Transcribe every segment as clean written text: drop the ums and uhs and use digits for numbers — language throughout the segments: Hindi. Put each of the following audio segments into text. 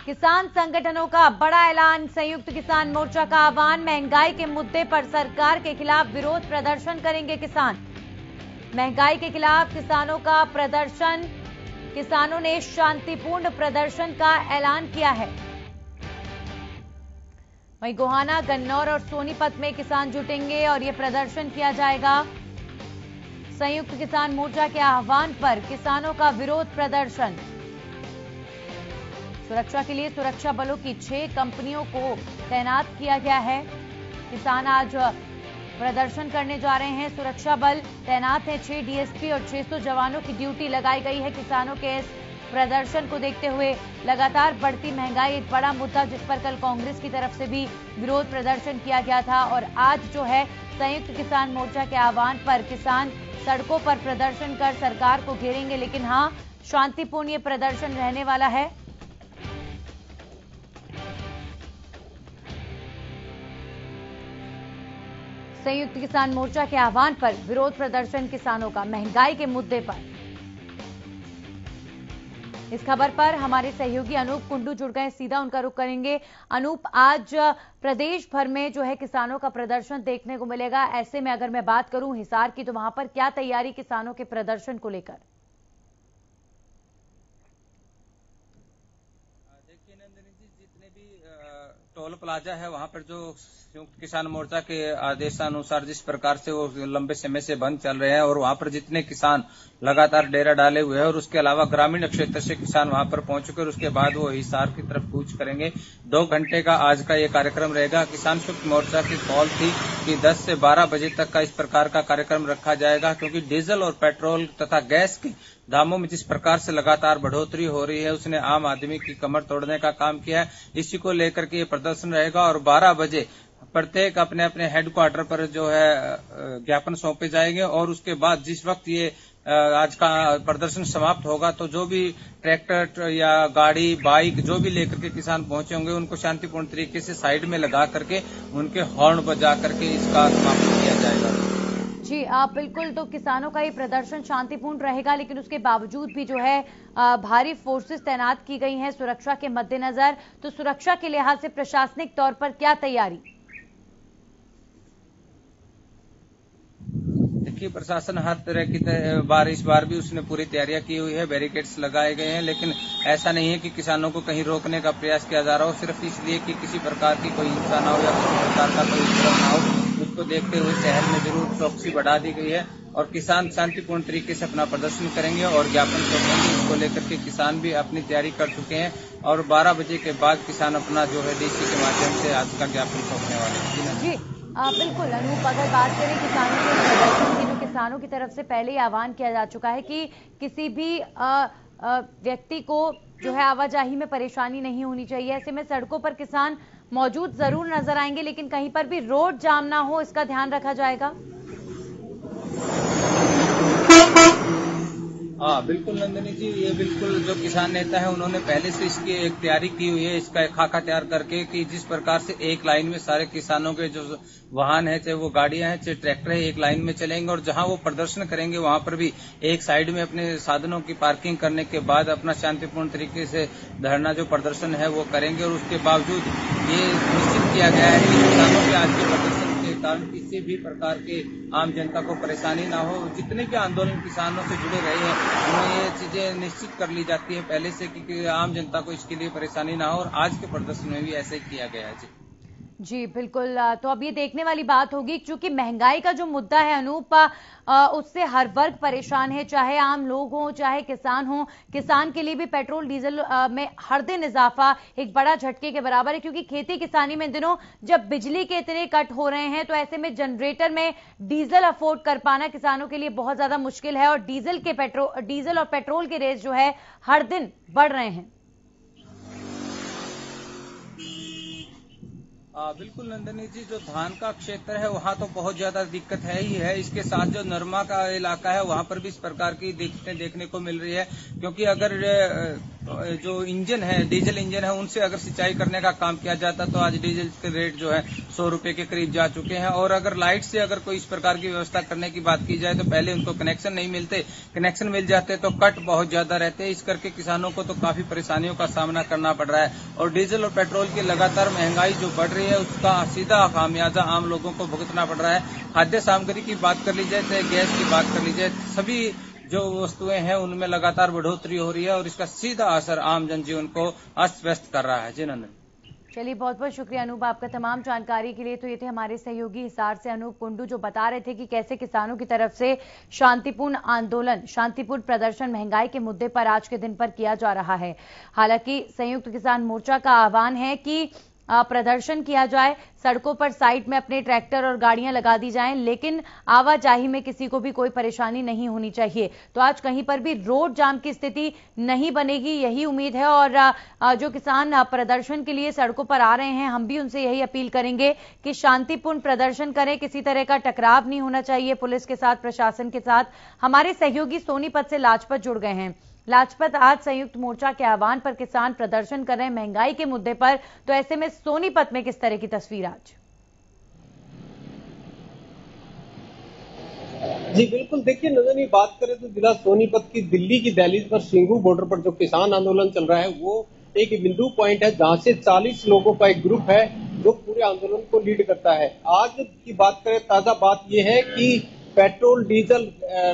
किसान संगठनों का बड़ा ऐलान। संयुक्त किसान मोर्चा का आह्वान। महंगाई के मुद्दे पर सरकार के खिलाफ विरोध प्रदर्शन करेंगे किसान। महंगाई के खिलाफ किसानों का प्रदर्शन। किसानों ने शांतिपूर्ण प्रदर्शन का ऐलान किया है। वहीं गोहाना, गन्नौर और सोनीपत में किसान जुटेंगे और ये प्रदर्शन किया जाएगा। संयुक्त किसान मोर्चा के आह्वान पर किसानों का विरोध प्रदर्शन। सुरक्षा के लिए सुरक्षा बलों की 6 कंपनियों को तैनात किया गया है। किसान आज प्रदर्शन करने जा रहे हैं। सुरक्षा बल तैनात है। 6 डीएसपी और 600 जवानों की ड्यूटी लगाई गई है। किसानों के इस प्रदर्शन को देखते हुए लगातार बढ़ती महंगाई एक बड़ा मुद्दा, जिस पर कल कांग्रेस की तरफ से भी विरोध प्रदर्शन किया गया था और आज जो है संयुक्त किसान मोर्चा के आह्वान पर किसान सड़कों पर प्रदर्शन कर सरकार को घेरेंगे। लेकिन हाँ, शांतिपूर्ण ये प्रदर्शन रहने वाला है। संयुक्त किसान मोर्चा के आह्वान पर विरोध प्रदर्शन किसानों का महंगाई के मुद्दे पर। इस खबर पर हमारे सहयोगी अनूप कुंडू जुड़ गए, सीधा उनका रुख करेंगे। अनूप, आज प्रदेश भर में जो है किसानों का प्रदर्शन देखने को मिलेगा। ऐसे में अगर मैं बात करूं हिसार की, तो वहां पर क्या तैयारी किसानों के प्रदर्शन को लेकर? देखिए नंदिनी जी, जितने भी टोल प्लाजा है वहां पर जो संयुक्त किसान मोर्चा के आदेशानुसार जिस प्रकार से वो लंबे समय से बंद चल रहे हैं और वहां पर जितने किसान लगातार डेरा डाले हुए हैं और उसके अलावा ग्रामीण क्षेत्र से किसान वहां पर पहुंच चुके और उसके बाद वो हिसार की तरफ कूच करेंगे। 2 घंटे का आज का ये कार्यक्रम रहेगा। किसान संयुक्त मोर्चा की कॉल थी कि 10 से 12 बजे तक का इस प्रकार का कार्यक्रम रखा जाएगा, क्योंकि डीजल और पेट्रोल तथा गैस के दामों में जिस प्रकार से लगातार बढ़ोतरी हो रही है उसने आम आदमी की कमर तोड़ने का काम किया है। इसी को लेकर के ये प्रदर्शन रहेगा और 12 बजे प्रत्येक अपने अपने हेडक्वार्टर पर जो है ज्ञापन सौंपे जाएंगे और उसके बाद जिस वक्त ये आज का प्रदर्शन समाप्त होगा तो जो भी ट्रैक्टर या गाड़ी, बाइक जो भी लेकर के किसान पहुंचे होंगे उनको शांतिपूर्ण तरीके से साइड में लगा करके उनके हॉर्न बजा करके इसका समापन किया जाएगा। जी बिल्कुल, तो किसानों का ये प्रदर्शन शांतिपूर्ण रहेगा, लेकिन उसके बावजूद भी जो है भारी फोर्सेस तैनात की गई हैं सुरक्षा के मद्देनजर। तो सुरक्षा के लिहाज से प्रशासनिक तौर पर क्या तैयारी? देखिए, प्रशासन हर तरह की इस बार भी उसने पूरी तैयारियां की हुई है। बैरिकेड्स लगाए गए हैं, लेकिन ऐसा नहीं है कि किसानों को कहीं रोकने का प्रयास किया जा रहा हो, सिर्फ इसलिए कि किसी प्रकार की कोई हिंसा ना हो या किसी प्रकार का कोई उपद्रव ना हो। उसको देखते हुए शहर में जरूर चौकसी बढ़ा दी गई है और किसान शांतिपूर्ण तरीके से अपना प्रदर्शन करेंगे और ज्ञापन सौंपेंगे। इसको लेकर के किसान भी अपनी तैयारी कर चुके हैं और 12 बजे के बाद किसान अपना जो है डीसी के माध्यम से आज का ज्ञापन सौंपने वाले हैं। जी बिल्कुल अनूप, अगर बात करें किसानों के प्रदर्शन की, तो किसानों की तरफ से पहले ही आह्वान किया जा चुका है कि किसी भी व्यक्ति को जो है आवाजाही में परेशानी नहीं होनी चाहिए। ऐसे में सड़कों पर किसान मौजूद जरूर नजर आएंगे, लेकिन कहीं पर भी रोड जाम ना हो, इसका ध्यान रखा जाएगा। हाँ बिल्कुल नंदिनी जी, ये बिल्कुल जो किसान नेता है उन्होंने पहले से इसकी एक तैयारी की हुई है, इसका एक खाका तैयार करके कि जिस प्रकार से एक लाइन में सारे किसानों के जो वाहन है, चाहे वो गाड़ियां हैं चाहे ट्रैक्टर है, एक लाइन में चलेंगे और जहां वो प्रदर्शन करेंगे वहां पर भी एक साइड में अपने साधनों की पार्किंग करने के बाद अपना शांतिपूर्ण तरीके से धरना जो प्रदर्शन है वो करेंगे। और उसके बावजूद ये निश्चित किया गया है कि किसानों के आज के प्रदर्शन कारण किसी भी प्रकार के आम जनता को परेशानी ना हो। जितने भी आंदोलन किसानों से जुड़े रहे हैं उन्हें ये चीजें निश्चित कर ली जाती है पहले से कि आम जनता को इसके लिए परेशानी ना हो और आज के प्रदर्शन में भी ऐसे ही किया गया है। जी बिल्कुल, तो अब ये देखने वाली बात होगी, क्योंकि महंगाई का जो मुद्दा है अनूप, उससे हर वर्ग परेशान है, चाहे आम लोग हों चाहे किसान हों। किसान के लिए भी पेट्रोल डीजल में हर दिन इजाफा एक बड़ा झटके के बराबर है, क्योंकि खेती किसानी में दिनों जब बिजली के इतने कट हो रहे हैं तो ऐसे में जनरेटर में डीजल अफोर्ड कर पाना किसानों के लिए बहुत ज्यादा मुश्किल है और डीजल और पेट्रोल के रेट जो है हर दिन बढ़ रहे हैं। बिल्कुल नंदिनी जी, जो धान का क्षेत्र है वहाँ तो बहुत ज्यादा दिक्कत है ही है। इसके साथ जो नरमा का इलाका है वहाँ पर भी इस प्रकार की दिक्कतें देखने को मिल रही है, क्योंकि अगर जो इंजन है, डीजल इंजन है, उनसे अगर सिंचाई करने का काम किया जाता तो आज डीजल के रेट जो है 100 रुपए के करीब जा चुके हैं। और अगर लाइट से अगर कोई इस प्रकार की व्यवस्था करने की बात की जाए तो पहले उनको कनेक्शन नहीं मिलते, कनेक्शन मिल जाते तो कट बहुत ज्यादा रहते। इस करके किसानों को तो काफी परेशानियों का सामना करना पड़ रहा है। और डीजल और पेट्रोल की लगातार महंगाई जो बढ़ रही है उसका सीधा खामियाजा आम लोगों को भुगतना पड़ रहा है। खाद्य सामग्री की बात कर ली जाए, चाहे गैस की बात कर ली जाए, सभी जो वस्तुएं हैं उनमें लगातार बढ़ोतरी हो रही है और इसका सीधा असर आम जनजीवन को अस्त व्यस्त कर रहा है। जी नंदन। चलिए, बहुत बहुत शुक्रिया अनूप आपका तमाम जानकारी के लिए। तो ये थे हमारे सहयोगी हिसार से अनूप कुंडू, जो बता रहे थे कि कैसे किसानों की तरफ से शांतिपूर्ण आंदोलन, शांतिपूर्ण प्रदर्शन महंगाई के मुद्दे पर आज के दिन पर किया जा रहा है। हालांकि संयुक्त किसान मोर्चा का आह्वान है कि प्रदर्शन किया जाए, सड़कों पर साइड में अपने ट्रैक्टर और गाड़ियां लगा दी जाएं, लेकिन आवाजाही में किसी को भी कोई परेशानी नहीं होनी चाहिए। तो आज कहीं पर भी रोड जाम की स्थिति नहीं बनेगी, यही उम्मीद है। और जो किसान प्रदर्शन के लिए सड़कों पर आ रहे हैं, हम भी उनसे यही अपील करेंगे कि शांतिपूर्ण प्रदर्शन करें, किसी तरह का टकराव नहीं होना चाहिए पुलिस के साथ, प्रशासन के साथ। हमारे सहयोगी सोनीपत से लाजपत जुड़ गए हैं। लाजपत, आज संयुक्त मोर्चा के आह्वान पर किसान प्रदर्शन कर रहे हैं महंगाई के मुद्दे पर, तो ऐसे में सोनीपत में किस तरह की तस्वीर आज? जी बिल्कुल, देखिए नंदनी, बात करें तो जिला सोनीपत की दिल्ली की दहलीज पर सिंघू बॉर्डर पर जो किसान आंदोलन चल रहा है वो एक बिंदु पॉइंट है जहां से 40 लोगों का एक ग्रुप है जो पूरे आंदोलन को लीड करता है। आज की बात करें, ताजा बात यह है कि पेट्रोल, डीजल,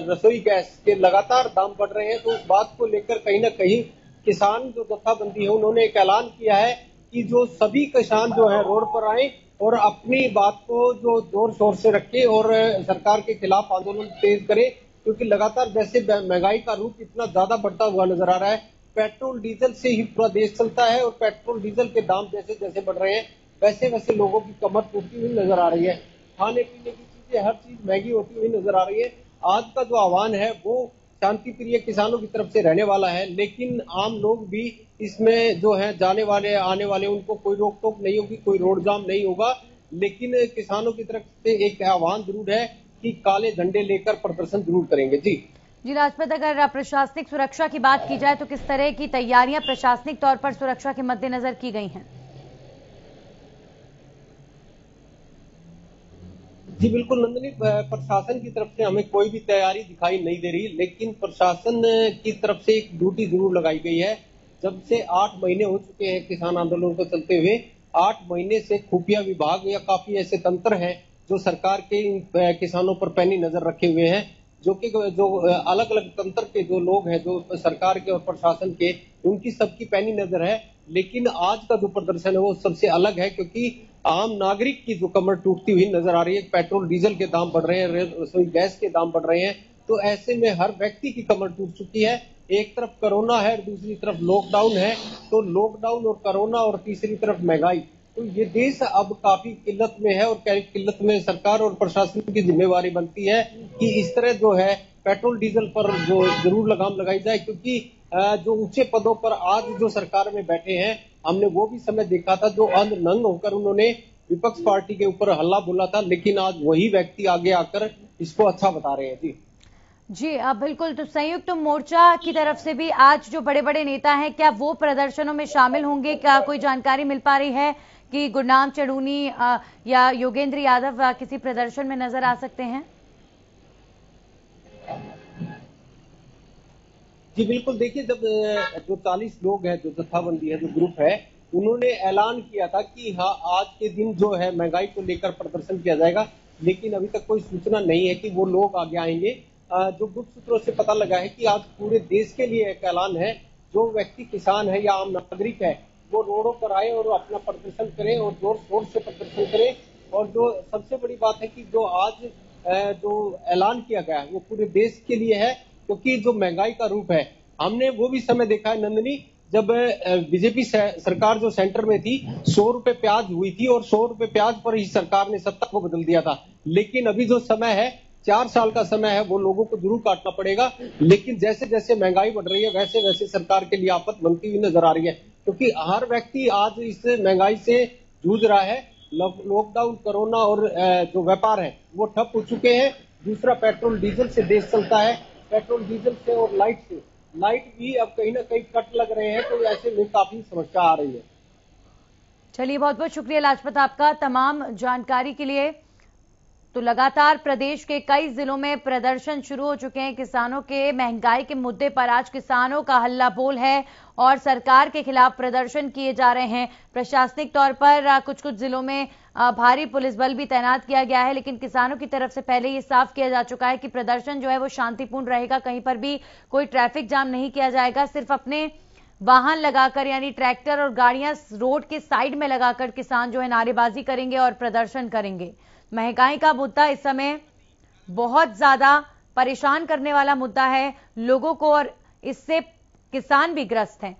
रसोई गैस के लगातार दाम बढ़ रहे हैं। तो उस बात को लेकर कहीं ना कहीं किसान जो जत्थाबंदी है उन्होंने एक ऐलान किया है कि जो सभी किसान जो है रोड पर आए और अपनी बात को जो जोर शोर से रखे और सरकार के खिलाफ आंदोलन तेज करे, क्योंकि लगातार जैसे महंगाई का रूप इतना ज्यादा बढ़ता हुआ नजर आ रहा है। पेट्रोल डीजल से ही पूरा देश चलता है और पेट्रोल डीजल के दाम जैसे जैसे बढ़ रहे हैं वैसे वैसे लोगों की कमर टूटती हुई नजर आ रही है। खाने पीने की चीजें, हर चीज महंगी होती हुई नजर आ रही है। आज का जो आह्वान है वो शांति प्रिय किसानों की तरफ से रहने वाला है, लेकिन आम लोग भी इसमें जो है जाने वाले आने वाले उनको कोई रोक टोक नहीं होगी, कोई रोड जाम नहीं होगा। लेकिन किसानों की तरफ से एक आह्वान जरूर है कि काले झंडे लेकर प्रदर्शन जरूर करेंगे। जी लाजपत, अगर प्रशासनिक सुरक्षा की बात की जाए तो किस तरह की तैयारियां प्रशासनिक तौर पर सुरक्षा के मद्देनजर की गई हैं? जी बिल्कुल नंदनी, प्रशासन की तरफ से हमें कोई भी तैयारी दिखाई नहीं दे रही, लेकिन प्रशासन की तरफ से एक ड्यूटी जरूर लगाई गई है। जब से 8 महीने हो चुके हैं किसान आंदोलन को चलते हुए, 8 महीने से खुफिया विभाग या काफी ऐसे तंत्र हैं जो सरकार के किसानों पर पैनी नजर रखे हुए हैं, जो अलग अलग तंत्र के जो लोग हैं, जो सरकार के और प्रशासन के, उनकी सबकी पैनी नजर है। लेकिन आज का जो प्रदर्शन है वो सबसे अलग है, क्योंकि आम नागरिक की जो कमर टूटती हुई नजर आ रही है। पेट्रोल डीजल के दाम बढ़ रहे हैं, रसोई गैस के दाम बढ़ रहे हैं, तो ऐसे में हर व्यक्ति की कमर टूट चुकी है। एक तरफ कोरोना है, दूसरी तरफ लॉकडाउन है, तो लॉकडाउन और कोरोना और तीसरी तरफ महंगाई, तो ये देश अब काफी किल्लत में है। और किल्लत में सरकार और प्रशासन की जिम्मेवारी बनती है कि इस तरह जो है पेट्रोल डीजल पर जो जरूर लगाम लगाई जाए, क्योंकि जो ऊंचे पदों पर आज जो सरकार में बैठे हैं, हमने वो भी समय देखा था जो अंध नंग होकर उन्होंने विपक्ष पार्टी के ऊपर हल्ला बोला था, लेकिन आज वही व्यक्ति आगे आकर इसको अच्छा बता रहे हैं। जी बिल्कुल। तो संयुक्त मोर्चा की तरफ से भी आज जो बड़े बड़े नेता हैं, क्या वो प्रदर्शनों में शामिल होंगे? क्या कोई जानकारी मिल पा रही है कि गुरनाम चढ़ूनी या योगेंद्र यादव किसी प्रदर्शन में नजर आ सकते हैं? जी बिल्कुल, देखिए जब जो 40 लोग हैं, जो जत्थाबंदी है, जो ग्रुप है, उन्होंने ऐलान किया था कि हाँ आज के दिन जो है महंगाई को लेकर प्रदर्शन किया जाएगा, लेकिन अभी तक कोई सूचना नहीं है कि वो लोग आगे आएंगे। जो गुप्त सूत्रों से पता लगा है कि आज पूरे देश के लिए एक ऐलान है, जो व्यक्ति किसान है या आम नागरिक है वो रोडों पर आए और अपना प्रदर्शन करें और जोर शोर से प्रदर्शन करें। और जो सबसे बड़ी बात है कि जो आज जो ऐलान किया गया है वो पूरे देश के लिए है, क्योंकि जो महंगाई का रूप है, हमने वो भी समय देखा है नंदनी, जब बीजेपी सरकार जो सेंटर में थी, 100 रुपए प्याज हुई थी और 100 रुपए प्याज पर ही सरकार ने सत्ता को बदल दिया था। लेकिन अभी जो समय है, 4 साल का समय है, वो लोगों को जरूर काटना पड़ेगा। लेकिन जैसे जैसे महंगाई बढ़ रही है वैसे वैसे सरकार के लिए आफत बनती हुई नजर आ रही है, क्योंकि हर व्यक्ति आज इस महंगाई से जूझ रहा है। लॉकडाउन, कोरोना और जो व्यापार है वो ठप हो चुके हैं। दूसरा, पेट्रोल डीजल से देश चलता है, पेट्रोल डीजल से और लाइट से लाइट भी अब कहीं ना कहीं कट लग रहे हैं, तो ऐसे में काफी समस्या आ रही है। चलिए, बहुत बहुत शुक्रिया लाजपत आपका तमाम जानकारी के लिए। तो लगातार प्रदेश के कई जिलों में प्रदर्शन शुरू हो चुके हैं। किसानों के महंगाई के मुद्दे पर आज किसानों का हल्ला बोल है और सरकार के खिलाफ प्रदर्शन किए जा रहे हैं। प्रशासनिक तौर पर कुछ कुछ जिलों में भारी पुलिस बल भी तैनात किया गया है, लेकिन किसानों की तरफ से पहले ये साफ किया जा चुका है कि प्रदर्शन जो है वो शांतिपूर्ण रहेगा। कहीं पर भी कोई ट्रैफिक जाम नहीं किया जाएगा। सिर्फ अपने वाहन लगाकर यानी ट्रैक्टर और गाड़ियां रोड के साइड में लगाकर किसान जो है नारेबाजी करेंगे और प्रदर्शन करेंगे। महंगाई का मुद्दा इस समय बहुत ज्यादा परेशान करने वाला मुद्दा है लोगों को, और इससे किसान भी ग्रस्त हैं।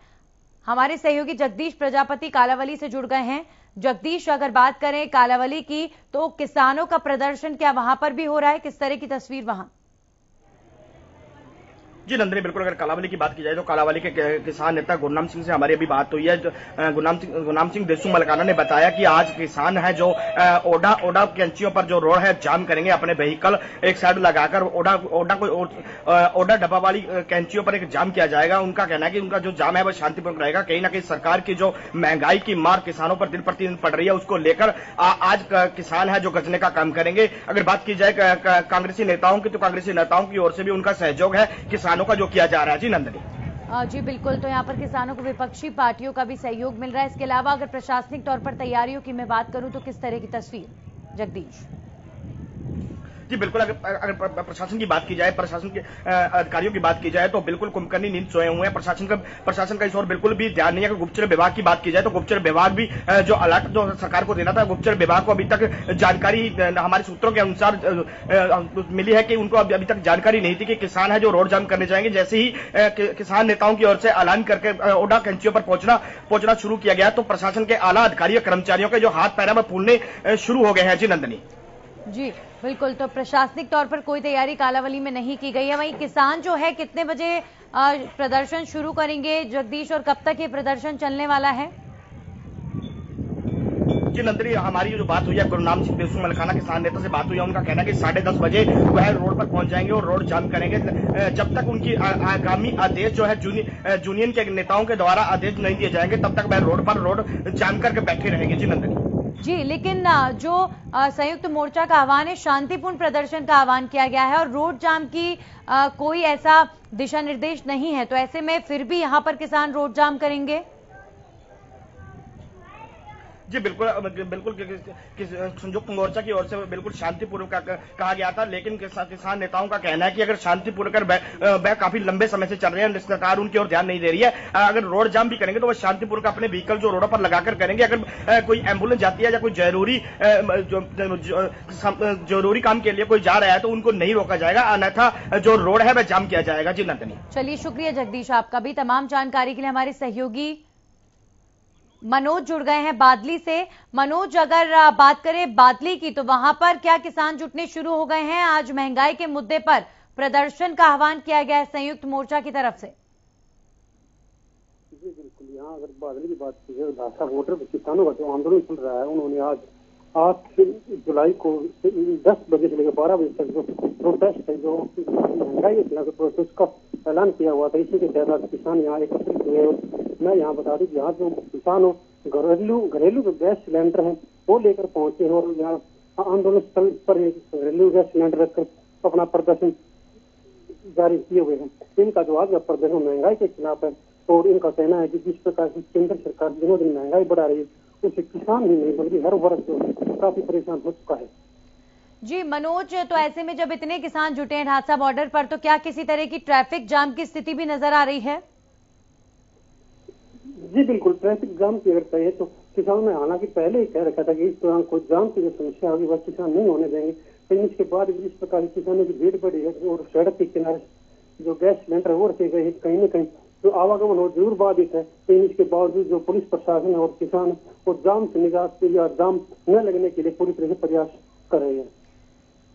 हमारे सहयोगी जगदीश प्रजापति कालावली से जुड़ गए हैं। जगदीश, अगर बात करें कालावली की, तो किसानों का प्रदर्शन क्या वहां पर भी हो रहा है? किस तरह की तस्वीर वहां? जी नंदिनी, बिल्कुल अगर कालावली की बात की जाए तो कालावली के किसान नेता गुरनाम सिंह से हमारी अभी बात हुई है। गुरनाम सिंह देसू मलकाना ने बताया कि आज किसान है जो ओडा कैंचियों पर जो रोड है जाम करेंगे, अपने व्हीकल एक साइड लगाकर ओडा डब्बा वाली कैंचियों पर एक जाम किया जाएगा। उनका कहना है कि उनका जो जाम है वह शांतिपूर्ण रहेगा। कहीं ना कहीं सरकार की जो महंगाई की मार किसानों पर दिन प्रतिदिन पड़ रही है उसको लेकर आज किसान है जो गरजने का काम करेंगे। अगर बात की जाए कांग्रेसी नेताओं की, तो कांग्रेसी नेताओं की ओर से भी उनका सहयोग है किसानों का जो किया जा रहा है। जी नंदिनी। जी बिल्कुल, तो यहाँ पर किसानों को विपक्षी पार्टियों का भी सहयोग मिल रहा है। इसके अलावा अगर प्रशासनिक तौर पर तैयारियों की मैं बात करूं तो किस तरह की तस्वीर, जगदीश? जी बिल्कुल, अगर प्रशासन की बात की जाए, प्रशासन के अधिकारियों की बात की जाए तो बिल्कुल कुंभकर्णी नींद सोए हुए हैं। प्रशासन का इस ओर बिल्कुल भी ध्यान नहीं है। अगर गुप्तचर विभाग की बात की जाए तो गुप्तचर विभाग भी जो अलर्ट जो सरकार को देना था, गुप्तचर विभाग को अभी तक जानकारी हमारे सूत्रों के अनुसार मिली है कि उनको अभी तक जानकारी नहीं थी कि किसान है जो रोड जाम करने जाएंगे। जैसे ही किसान नेताओं की ओर से ऐलान करके ओडा कैंचियों पर पहुंचना शुरू किया गया तो प्रशासन के आला अधिकारियों कर्मचारियों के जो हाथ पैर में फूलने शुरू हो गए हैं। जी नंदिनी। जी बिल्कुल, तो प्रशासनिक तौर पर कोई तैयारी कालावली में नहीं की गई है। वहीं किसान जो है कितने बजे प्रदर्शन शुरू करेंगे, जगदीश, और कब तक ये प्रदर्शन चलने वाला है? जी नंदिनी, हमारी जो बात हुई है गुरनाम सिंह देसू मलकाना किसान नेता से बात हुई है, उनका कहना है कि 10:30 बजे वह रोड पर पहुंच जाएंगे और रोड जाम करेंगे जब तक उनकी आगामी आदेश जो है यूनियन के नेताओं के द्वारा आदेश नहीं दिए जाएंगे तब तक वह रोड जाम करके बैठे रहेंगे। जी नंदिनी। जी, लेकिन जो संयुक्त मोर्चा का आह्वान है, शांतिपूर्ण प्रदर्शन का आह्वान किया गया है और रोड जाम की कोई ऐसा दिशा निर्देश नहीं है, तो ऐसे में फिर भी यहां पर किसान रोड जाम करेंगे? जी बिल्कुल, संयुक्त मोर्चा की ओर से बिल्कुल शांतिपूर्वक कहा गया था, लेकिन किसान नेताओं का कहना है कि अगर शांतिपूर्वक वह काफी लंबे समय से चल रहे हैं, सरकार उनकी ओर ध्यान नहीं दे रही है। अगर रोड जाम भी करेंगे तो वह शांतिपूर्वक अपने व्हीकल जो रोडों पर लगाकर करेंगे। अगर कोई एम्बुलेंस जाती है या कोई जरूरी काम के लिए कोई जा रहा है तो उनको नहीं रोका जाएगा, अन्यथा जो रोड है वह जाम किया जाएगा। जी नंदिनी। चलिए, शुक्रिया जगदीश आपका भी तमाम जानकारी के लिए। हमारे सहयोगी मनोज जुड़ गए हैं बादली से। मनोज, अगर बात करें बादली की, तो वहां पर क्या किसान जुटने शुरू हो गए हैं? आज महंगाई के मुद्दे पर प्रदर्शन का आह्वान किया गया है संयुक्त मोर्चा की तरफ से। जी बिल्कुल, यहाँ अगर बादली की बात की जाए, ढाका बॉर्डर पर किसानों का जो आंदोलन चल रहा है, उन्होंने आज 8 जुलाई को 10 बजे से लेकर 12 बजे तक जो प्रोटेस्ट है, जो महंगाई के खिलाफ प्रोटेस्ट का ऐलान किया हुआ था, इसी के तहत आज किसान यहाँ एकत्रित हुए। मैं यहाँ बता दूं कि यहाँ जो किसान घरेलू जो गैस सिलेंडर है वो लेकर पहुंचे हैं और यहाँ आंदोलन स्थल पर घरेलू गैस सिलेंडर रखकर अपना प्रदर्शन जारी किए हुए हैं। इनका जो आज का प्रदर्शन महंगाई के खिलाफ है और इनका कहना है कि जिस प्रकार की केंद्र सरकार दिनों दिन महंगाई बढ़ा रही है उससे किसान ही नहीं बल्कि हर वर्ग जो काफी परेशान हो चुका है। जी मनोज, तो ऐसे में जब इतने किसान जुटे हैं ढाका बॉर्डर पर, तो क्या किसी तरह की ट्रैफिक जाम की स्थिति भी नजर आ रही है? जी बिल्कुल, ट्रैफिक जाम की अगर कहे तो किसानों ने हालांकि पहले ही कह रखा था कि इस दौरान कोई जाम की जो समस्या होगी वह किसान नहीं होने देंगे, लेकिन इसके बाद इस प्रकार किसानों की भीड़ बढ़ी है और सड़क के किनारे जो गैस सिलेंडर वो रखे गए कहीं न कहीं जो आवागमन हो जरूर बाधित है। लेकिन इसके बावजूद जो पुलिस प्रशासन और किसान और जाम से निजात के या जाम न लगने के लिए पूरी तरह से प्रयास कर रहे हैं।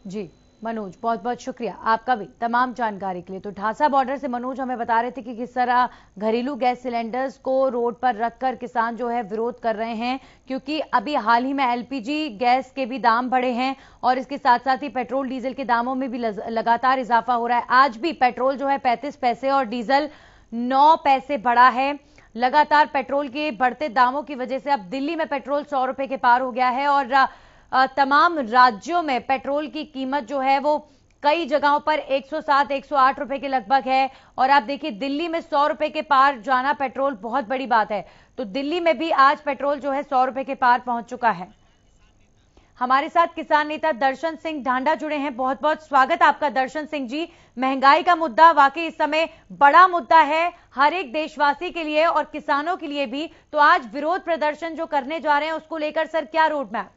जी मनोज, बहुत बहुत शुक्रिया आपका भी तमाम जानकारी के लिए। तो ढासा बॉर्डर से मनोज हमें बता रहे थे कि किस तरह घरेलू गैस सिलेंडर्स को रोड पर रखकर किसान जो है विरोध कर रहे हैं, क्योंकि अभी हाल ही में एलपीजी गैस के भी दाम बढ़े हैं और इसके साथ साथ ही पेट्रोल डीजल के दामों में भी लगातार इजाफा हो रहा है। आज भी पेट्रोल जो है 35 पैसे और डीजल 9 पैसे बढ़ा है। लगातार पेट्रोल के बढ़ते दामों की वजह से अब दिल्ली में पेट्रोल 100 रुपए के पार हो गया है और तमाम राज्यों में पेट्रोल की कीमत जो है वो कई जगहों पर 107-108 रुपए के लगभग है। और आप देखिए दिल्ली में 100 रुपए के पार जाना पेट्रोल बहुत बड़ी बात है। तो दिल्ली में भी आज पेट्रोल जो है 100 रुपए के पार पहुंच चुका है। हमारे साथ किसान नेता दर्शन सिंह ढांडा जुड़े हैं। बहुत बहुत स्वागत आपका दर्शन सिंह जी। महंगाई का मुद्दा वाकई इस समय बड़ा मुद्दा है हर एक देशवासी के लिए और किसानों के लिए भी। तो आज विरोध प्रदर्शन जो करने जा रहे हैं उसको लेकर सर क्या रोड मैप?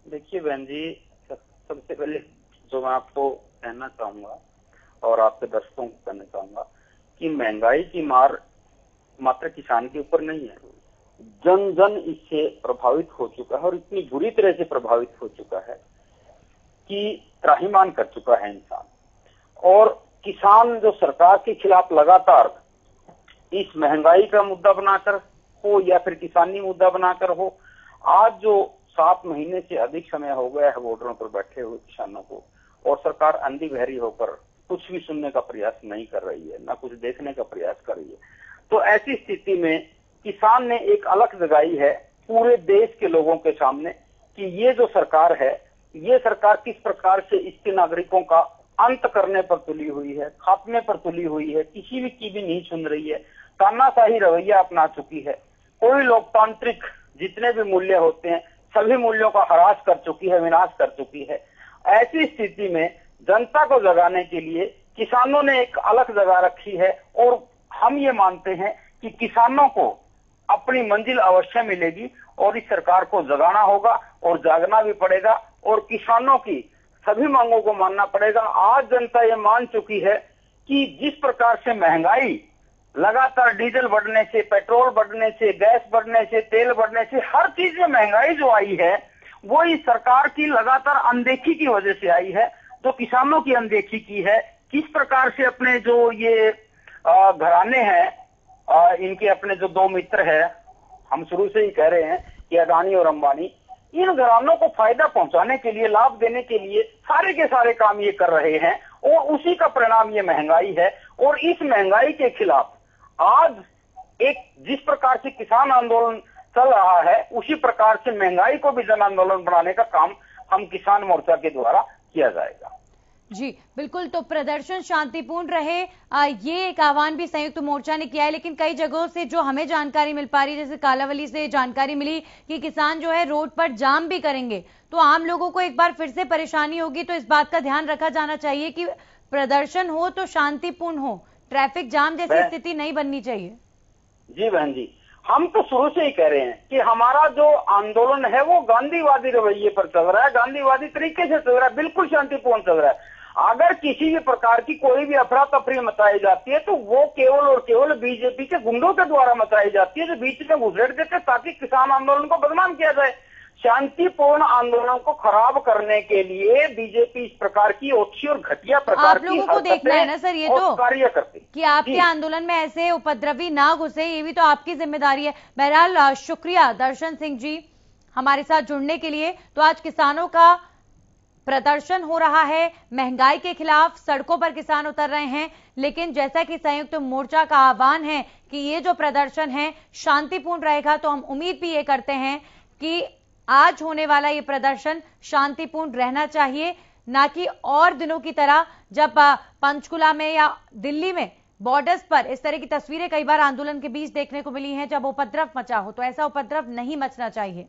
देखिए बहन जी, सबसे पहले जो मैं आपको कहना चाहूंगा और आपके दर्शकों को कहना चाहूंगा कि महंगाई की मार मात्र किसान के ऊपर नहीं है, जन जन इससे प्रभावित हो चुका है और इतनी बुरी तरह से प्रभावित हो चुका है कि त्राहिमाम कर चुका है इंसान। और किसान जो सरकार के खिलाफ लगातार इस महंगाई का मुद्दा बनाकर हो या फिर किसानी मुद्दा बनाकर हो, आज जो 7 महीने से अधिक समय हो गया है बॉर्डरों पर बैठे हुए किसानों को, और सरकार अंधी बहरी होकर कुछ भी सुनने का प्रयास नहीं कर रही है, ना कुछ देखने का प्रयास कर रही है। तो ऐसी स्थिति में किसान ने एक अलग जगाई है पूरे देश के लोगों के सामने कि ये जो सरकार है, ये सरकार किस प्रकार से इसके नागरिकों का अंत करने पर तुली हुई है, खात्मे पर तुली हुई है, किसी भी की भी नहीं सुन रही है, तानाशाही रवैया अपना चुकी है। कोई लोकतांत्रिक जितने भी मूल्य होते हैं सभी मूल्यों का ह्रास कर चुकी है, विनाश कर चुकी है। ऐसी स्थिति में जनता को जगाने के लिए किसानों ने एक अलग जगह रखी है और हम ये मानते हैं कि किसानों को अपनी मंजिल अवश्य मिलेगी और इस सरकार को जगाना होगा और जागना भी पड़ेगा और किसानों की सभी मांगों को मानना पड़ेगा। आज जनता ये मान चुकी है कि जिस प्रकार से महंगाई लगातार डीजल बढ़ने से, पेट्रोल बढ़ने से, गैस बढ़ने से, तेल बढ़ने से, हर चीज में महंगाई जो आई है वो इस सरकार की लगातार अनदेखी की वजह से आई है, जो किसानों की अनदेखी की है। किस प्रकार से अपने जो ये घराने हैं, इनके अपने जो 2 मित्र है, हम शुरू से ही कह रहे हैं कि अदानी और अंबानी, इन घरानों को फायदा पहुंचाने के लिए, लाभ देने के लिए सारे के सारे काम ये कर रहे हैं और उसी का परिणाम ये महंगाई है। और इस महंगाई के खिलाफ आज एक जिस प्रकार से किसान आंदोलन चल रहा है, उसी प्रकार से महंगाई को भी जन आंदोलन बनाने का काम हम किसान मोर्चा के द्वारा किया जाएगा। जी बिल्कुल। तो प्रदर्शन शांतिपूर्ण रहे, ये एक आह्वान भी संयुक्त मोर्चा ने किया है। लेकिन कई जगहों से जो हमें जानकारी मिल पा रही है, जैसे कालावली से जानकारी मिली कि किसान जो है रोड पर जाम भी करेंगे, तो आम लोगों को एक बार फिर से परेशानी होगी। तो इस बात का ध्यान रखा जाना चाहिए कि प्रदर्शन हो तो शांतिपूर्ण हो, ट्रैफिक जाम जैसी स्थिति नहीं बननी चाहिए। जी बहन जी, हम तो शुरू से ही कह रहे हैं कि हमारा जो आंदोलन है वो गांधीवादी रवैये पर चल रहा है, गांधीवादी तरीके से चल रहा है, बिल्कुल शांतिपूर्ण चल रहा है। अगर किसी भी प्रकार की कोई भी अफरा तफरी मचाई जाती है तो वो केवल और केवल बीजेपी के गुंडों के द्वारा मचाई जाती है, जो बीच में घुसेड़ देते ताकि किसान आंदोलन को बदनाम किया जाए। शांतिपूर्ण आंदोलन को खराब करने के लिए बीजेपी इस प्रकार की ओछी और घटिया प्रकार की लोगों को देखना है ना सर, ये तो कार्य करते कि आपके आंदोलन में ऐसे उपद्रवी ना घुसे, ये भी तो आपकी जिम्मेदारी है। बहरहाल शुक्रिया दर्शन सिंह जी हमारे साथ जुड़ने के लिए। तो आज किसानों का प्रदर्शन हो रहा है, महंगाई के खिलाफ सड़कों पर किसान उतर रहे हैं। लेकिन जैसा कि संयुक्त मोर्चा का आह्वान है कि ये जो प्रदर्शन है शांतिपूर्ण रहेगा, तो हम उम्मीद भी ये करते हैं कि आज होने वाला ये प्रदर्शन शांतिपूर्ण रहना चाहिए, ना कि और दिनों की तरह जब पंचकुला में या दिल्ली में बॉर्डर्स पर इस तरह की तस्वीरें कई बार आंदोलन के बीच देखने को मिली हैं, जब उपद्रव मचा हो। तो ऐसा उपद्रव नहीं मचना चाहिए।